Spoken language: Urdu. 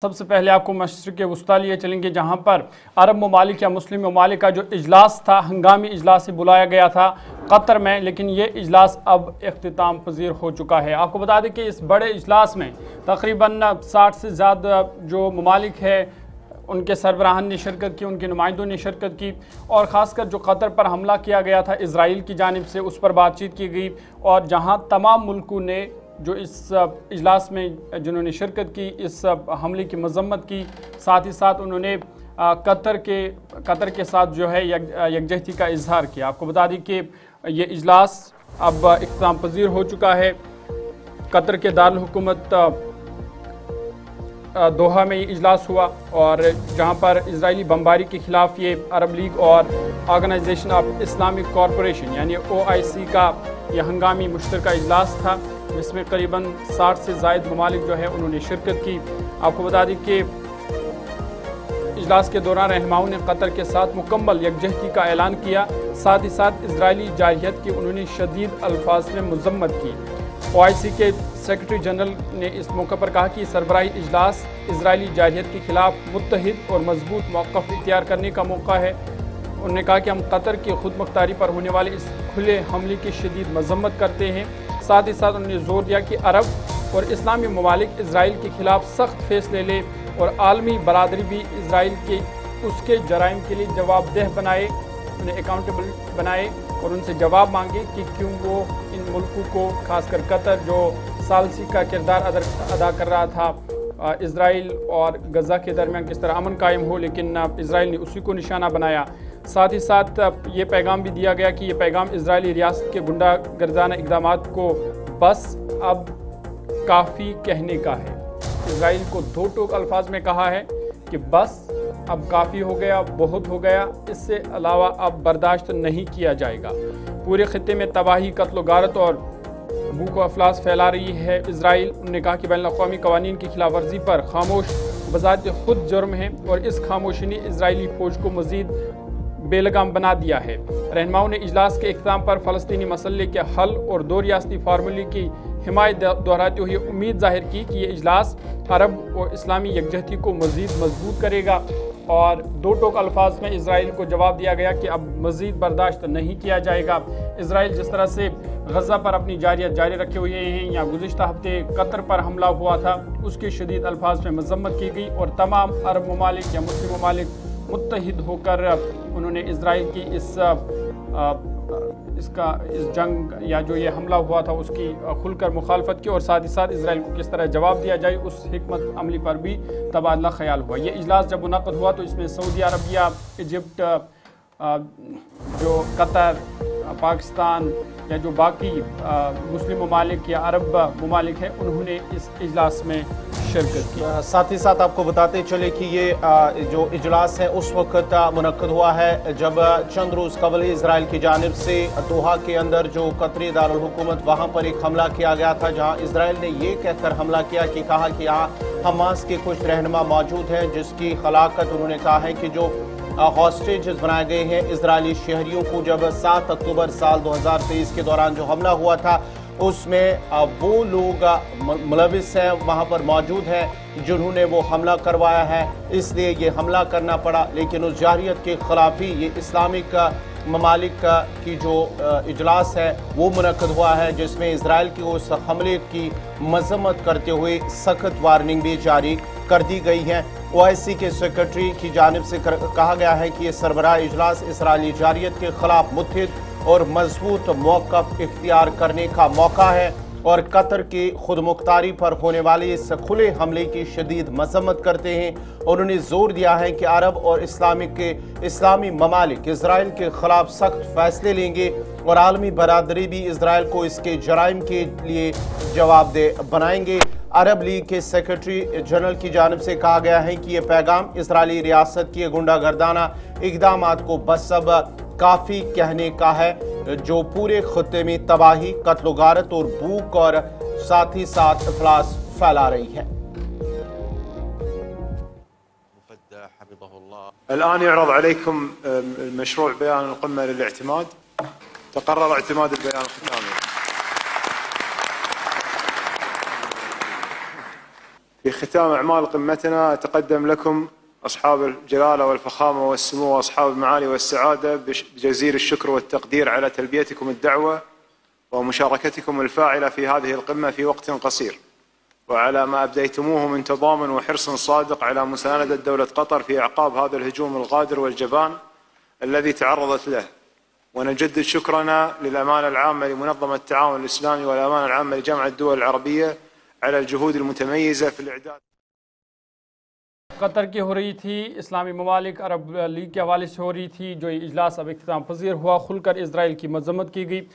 سب سے پہلے آپ کو مشرق وسطیٰ لیے چلیں گے، جہاں پر عرب ممالک یا مسلم ممالک کا جو اجلاس تھا، ہنگامی اجلاس بلایا گیا تھا قطر میں، لیکن یہ اجلاس اب اختتام پذیر ہو چکا ہے۔ آپ کو بتا دیں کہ اس بڑے اجلاس میں تقریباً 60 سے زیادہ جو ممالک ہے ان کے سربراہان نے شرکت کی، ان کے نمائندوں نے شرکت کی، اور خاص کر جو قطر پر حملہ کیا گیا تھا اسرائیل کی جانب سے، اس پر بات چیت کی گئی، اور جہاں تمام ملکوں نے جو اس اجلاس میں جنہوں نے شرکت کی اس حملے کی مذمت کی، ساتھ ہی ساتھ انہوں نے قطر کے ساتھ جو ہے یکجہتی کا اظہار کیا۔ آپ کو بتا دیں کہ یہ اجلاس اب اختتام پذیر ہو چکا ہے۔ قطر کے دارالحکومت دوحہ میں یہ اجلاس ہوا، اور جہاں پر اسرائیلی بمباری کے خلاف یہ عرب لیگ اور آرگنائزیشن آف اسلامک کارپوریشن یعنی OIC کا یہ ہنگامی مشترکہ اجلاس تھا، جس میں قریباً 60 سے زائد ممالک جو ہے انہوں نے شرکت کی۔ آپ کو بتا دیں کہ اجلاس کے دوران رہنماؤں نے قطر کے ساتھ مکمل یکجہتی کا اعلان کیا، ساتھ ہی ساتھ اسرائیلی جارحیت کی انہوں نے شدید الفاظ میں مذمت کی۔ OIC کے سیکرٹری جنرل نے اس موقع پر کہا کہ سربراہی اجلاس اسرائیلی جارحیت کے خلاف متحد اور مضبوط موقف اختیار کرنے کا موقع ہے۔ انہوں نے کہا کہ ہم قطر کی خود مختاری پر ہونے والے اس کھلے حملے کی شدید مذمت کرتے ہیں۔ ساتھ ہی ساتھ انہوں نے زور دیا کہ عرب اور اسلامی ممالک اسرائیل کے خلاف سخت فیصلے لیں، اور عالمی برادری بھی اسرائیل کے اس کے جرائم کے لیے جواب دہ بنائے، انہیں اکاؤنٹیبل بنائے، اور ان سے جواب مانگے کہ کیوں وہ ان ملکوں کو، خاص کر قطر جو ثالثی کا کردار ادا کر رہا تھا اسرائیل اور غزہ کے درمیان کس طرح امن قائم ہو، لیکن اسرائیل نے اسی کو نشانہ بنایا۔ ساتھ ہی ساتھ یہ پیغام بھی دیا گیا کہ یہ پیغام اسرائیلی ریاست کے گنڈا گردانہ اقدامات کو بس اب کافی کہنے کا ہے۔ اسرائیل کو دو ٹوک الفاظ میں کہا ہے کہ بس اب کافی ہو گیا، بہت ہو گیا، اس سے علاوہ اب برداشت نہیں کیا جائے گا۔ پورے خطے میں تباہی، قتل و غارت اور بھوک و افلاس پھیلا رہی ہے اسرائیل۔ انہوں نے کہا کہ بین الاقوامی قوانین کی خلاف ورزی پر خاموش بذات خود جرم ہے، اور اس خاموشی نے اسرائیلی فوج کو مزید بے لگام بنا دیا ہے۔ رہنماؤں نے اجلاس کے اختتام پر فلسطینی مسئلے کے حل اور دو ریاستی فارمولے کی حمایت دہراتے ہوئے امید ظاہر کی کہ یہ اجلاس عرب اور اسلامی یکجہتی کو مزید مضبوط کرے گا، اور دو ٹوک الفاظ میں اسرائیل کو جواب دیا گیا کہ اب مزید برداشت نہیں کیا جائے گا۔ اسرائیل جس طرح سے غزہ پر اپنی جارحیت جاری رکھے ہوئے ہیں، یا گزشتہ ہفتے قطر پر حملہ ہوا تھا، اس کی شدید الفاظ میں مذمت کی گئی، اور تمام عرب ممالک یا مسلم ممالک متحد ہو کر انہوں نے اسرائیل کی اس جنگ یا جو یہ حملہ ہوا تھا اس کی کھل کر مخالفت کی، اور ساتھ ہی ساتھ اسرائیل کو کس طرح جواب دیا جائے اس حکمت عملی پر بھی تبادلہ خیال ہوا۔ یہ اجلاس جب منعقد ہوا تو اس میں سعودی عربیہ، ایجپٹ، جو قطر، پاکستان یا جو باقی مسلم ممالک یا عرب ممالک ہیں، انہوں نے اس اجلاس میں شرکت کی۔ ساتھ ہی ساتھ آپ کو بتاتے چلے کہ یہ جو اجلاس ہے اس وقت منعقد ہوا ہے جب چند روز قبل اسرائیل کی جانب سے دوحہ کے اندر جو قطری دارالحکومت وہاں پر ایک حملہ کیا گیا تھا، جہاں اسرائیل نے یہ کہہ کر حملہ کیا کہ کہا کہ یہاں حماس کے کچھ رہنما موجود ہیں، جس کی ہلاکت انہوں نے کہا ہے کہ جو ہاسٹیجز بنائے گئے ہیں اسرائیلی شہریوں کو، جب 7 اکتوبر سال 2023 کے دوران جو حملہ ہوا تھا اس میں وہ لوگ ملوث ہیں، وہاں پر موجود ہیں جنہوں نے وہ حملہ کروایا ہے، اس لیے یہ حملہ کرنا پڑا۔ لیکن اس جارحیت کے خلاف ہی یہ اسلامک ممالک کی جو اجلاس ہے وہ منعقد ہوا ہے، جس میں اسرائیل کی اس حملے کی مذمت کرتے ہوئے سخت وارننگ بھی جاری کر دی گئی ہے۔ OIC کے سیکرٹری کی جانب سے کہا گیا ہے کہ یہ سربراہ اجلاس اسرائیلی جارحیت کے خلاف متحد اور مضبوط موقف اختیار کرنے کا موقع ہے، اور قطر کی خود مختاری پر ہونے والے اس کھلے حملے کی شدید مذمت کرتے ہیں۔ انہوں نے زور دیا ہے کہ عرب اور اسلامی ممالک اسرائیل کے خلاف سخت فیصلے لیں گے، اور عالمی برادری بھی اسرائیل کو اس کے جرائم کے لیے جواب دہ بنائیں گے۔ عرب لیگ کے سیکرٹری جنرل کی جانب سے کہا گیا ہے کہ یہ پیغام اسرائیلی ریاست کی گنڈا گردانہ اقدامات کو بس اب کافی کہنے کا ہے، جو پورے خطے میں تباہی، قتل و غارت اور بھوک اور ساتھ ہی ساتھ افلاس پھیلا رہی ہے۔ الآن يعرض عليكم مشروع بيان القمة للاعتماد. تقرر اعتماد البيان الختامي. في ختام أعمال قمتنا أتقدم لكم أصحاب الجلالة والفخامة والسمو وأصحاب المعالي والسعادة بجزيل الشكر والتقدير على تلبيتكم الدعوة ومشاركتكم الفاعلة في هذه القمة في وقت قصير، وعلى ما أبديتموه من تضامن وحرص صادق على مساندة دولة قطر في إعقاب هذا الهجوم الغادر والجبان الذي تعرضت له. ونجدد شكرنا للأمانة العامة لمنظمة التعاون الإسلامي والأمانة العامة لجامعة الدول العربية على الجهود المتميزة في الإعداد. قطر کی ہو رہی تھی اسلامی ممالک عرب لیگ کے حوالے سے ہو رہی تھی، جو اجلاس اب اختتام پذیر ہوا، کھل کر اسرائیل کی مذمت کی گئی۔